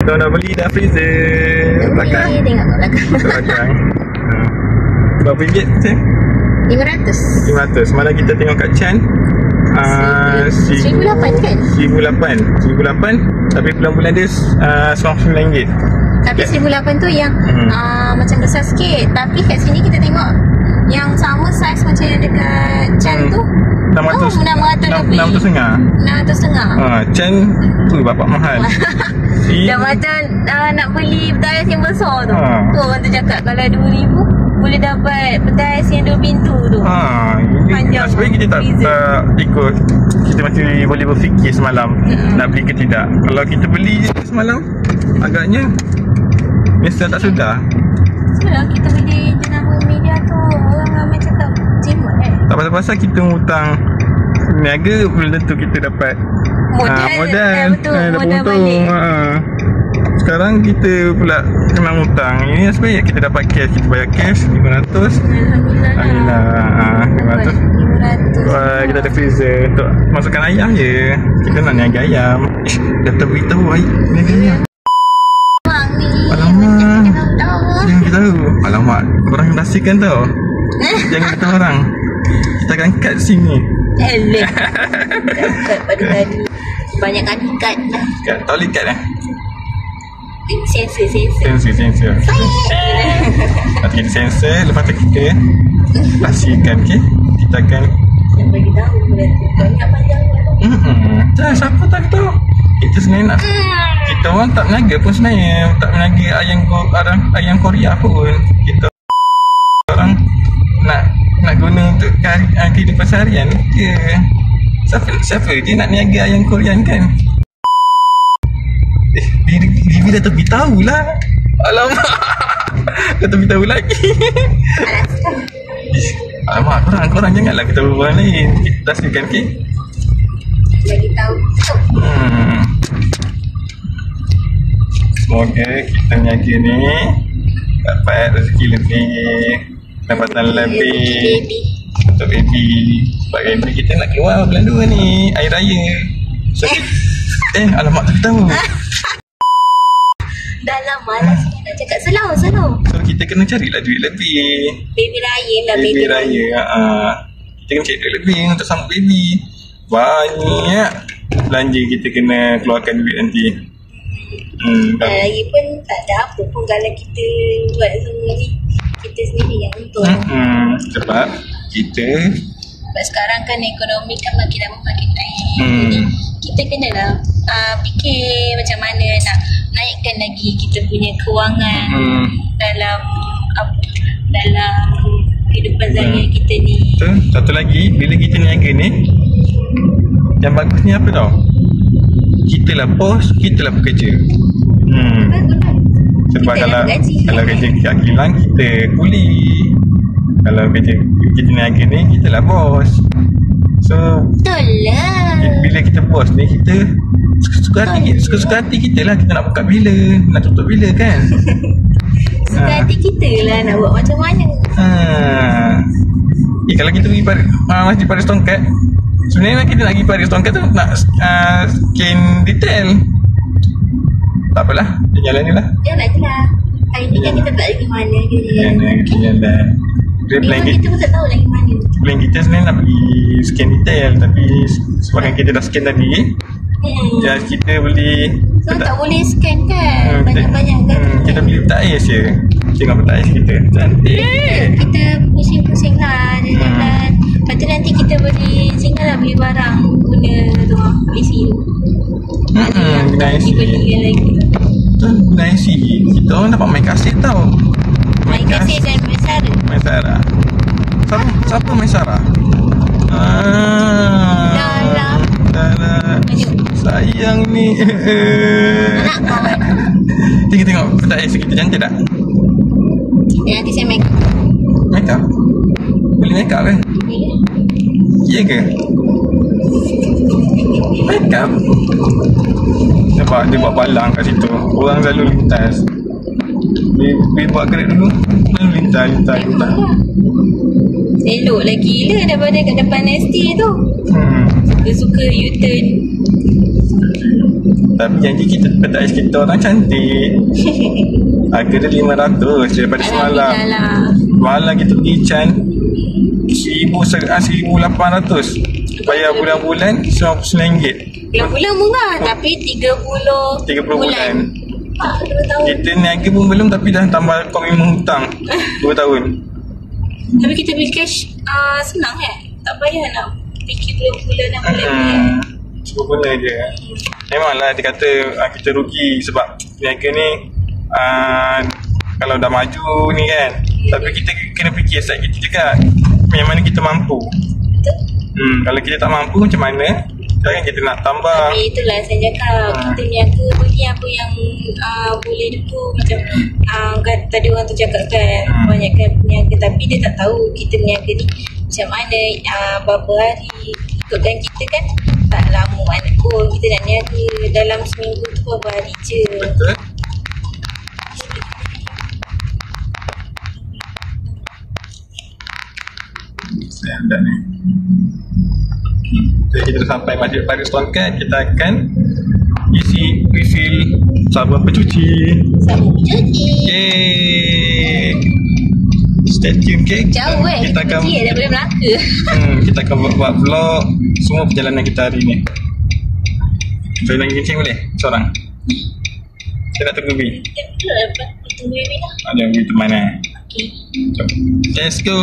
Kau dah beli dah freezer. Belakang. Tengok kat belakang. Belakang. Berapa ringgit tu? 500. 500. Semalam kita tengok kat Chan. 1008 kan? 1008. Tapi bulan-bulan dia RM99. Tapi 1008 tu yang macam besar sikit. Tapi kat sini kita tengok yang sama saiz macam yang dekat Chan tu. 600 lebih. 600 setengah. Chan tu bapak mahal. Dah macam nak beli petai ais yang besar tu. Tu orang tu cakap kalau 2,000 boleh dapat petai ais yang 2 pintu tu. Panjang. Sebenarnya kita tak ikut. Kita masih boleh berfikir semalam nak beli ke tidak. Kalau kita beli je semalam, agaknya mesti tak sudah. Sebab kita beli jenama media tu, orang ramai cakap jimat kan. Tak pasal-pasal kita hutang niaga, belum tentu kita dapat modal. Modal balik. Sekarang kita pula kena hutang. Ini sebenarnya kita dapat cash, kita bayar cash 500. Alhamdulillah. 500. Wah, kita ada freezer untuk masukkan ayam je. Kita nak niaga ayam. Dah terberitahu niaga ayam. Alamak. Jangan kita tahu. Alamak, korang rahsiakan tau. Jangan kata orang. Kita akan cut sini. Cut pada tadi. Banyak kali cut lah. Cut, tak boleh cut Sensor. Nanti kita sensor. Lepas tu kita rahsiakan, okay? Kita akan bagi tahu banyak panjang. Siapa tak tahu. Kita sebenarnya nak, kita orang tak meniaga pun sebenarnya. Tak meniaga ayam Korea pun. Kita orang nak guna untuk kehidupan seharian ke. Siapa dia nak niaga ayam Korean kan? Bibi dah terberitahu lah. Alamak. Dah terberitahu lagi. Alamak, korang janganlah kita berbual lain. Kita rahsiakan, okay? Bagi tahu. Semoga kita niaga ni dapat rezeki lebih, pendapatan lebih untuk baby. Sebab baby kita nak keluar bulan 2 ni, air raya. So, alamak tak tahu. Dah lama lah saya nak cakap slow. So kita kena carilah duit lebih. Baby raya lah. Baby raya. Kita kena cari duit lebih untuk sambut baby. Banyak belanja kita kena keluarkan duit nanti. Raya pun tak ada apa pun kalau kita buat semua ni. Kita sendiri yang untung. Sebab sekarang kan ekonomi kan makin lama makin naik. Jadi kita kenalah fikir macam mana nak naikkan lagi kita punya kewangan dalam kehidupan seharian kita ni. Satu lagi, bila kita niaga ni, yang bagus ni apa tau? Kita lah bos, kita lah pekerja. Sebab kalau kerja kat kilang, kita kuli. Kalau kerja kita niaga ni, kita lah bos. So betul lah. Bila kita bos ni, kita suka hati kita lah. Kita nak buka bila, nak tutup bila kan. Suka hati kita lah nak buat macam mana. Kalau kita pergi Masjid Paris Tongkat, sebenarnya kita nak pergi Paris Tongkat tu nak scan detail. Tak apalah, dia jalan je lah. Jalan je lah. Hari ni kan kita tak lagi mana je. Jalan. Memang kita pun tak tahu lagi mana. Plan kita sebenarnya nak pergi scan detail, tapi sebabkan kita dah scan tadi, kita boleh tak boleh scan kan. Banyak-banyak kan. Kita beli peta ais je. Tengok peta ais kita cantik. Kita pusing-pusing lah jalan. Lepas tu nanti kita boleh singgah lah beli barang guna ruang ICU. Guna ICU. Dibelikan lagi. Guna ICU. Kita orang dapat main kasih tau. Main kasih dan main Sarah. Siapa main Sarah? Dara. Sayang ni. Tengok peta ais kita cantik tak? Nanti saya make up. Boleh make up kan? Ya ke? Make up. Sebab dia buat palang kat situ. Orang selalu lintas. Dia buat gerak dulu. Lalu lintas. Elok lah gila daripada kat depan ST tu. Suka U-turn. Tapi janji kita tak ais kita orang cantik. Harga dia 500 daripada semalam. Malam kita pergi Chan 1,800. Bayar bulan-bulan RM99. Bulan-bulan murah, tapi 30 bulan. Kita niaga pun belum, tapi dah tambah komitmen hutang 2 tahun. Tapi kita beli cash senang tak payah nak fikir bulan-bulan nak bulan. Cuba guna je. Memanglah dia kata kita rugi sebab niaga ni kalau dah maju ni kan. Tapi kita kena fikir side kita juga, yang mana kita mampu. Kalau kita tak mampu macam mana, jangan kita nak tambah. Tapi itulah saya cakap, kita niaga bagi apa yang boleh dulu. Macam tadi orang tu cakap kan, banyakkan peniaga tapi dia tak tahu kita niaga ni macam mana, berapa hari. Ikutkan kita kan tak lama mana pun kita nak niaga, dalam seminggu tu berapa hari je. Betul. Saya dah ni. Jadi kita dah sampai Masjid Paris Tongkat. Kita akan isi refill sabun pencuci. Okay. Stay tune, okay? Jauh kita akan daripada Melaka. Kita akan buat vlog semua perjalanan kita hari ni. Saya lagi kencing boleh? Seorang. Saya nak tunggu Bi. Tunggu Bi lah. Ada Bi teman Okay. Jom. Let's go.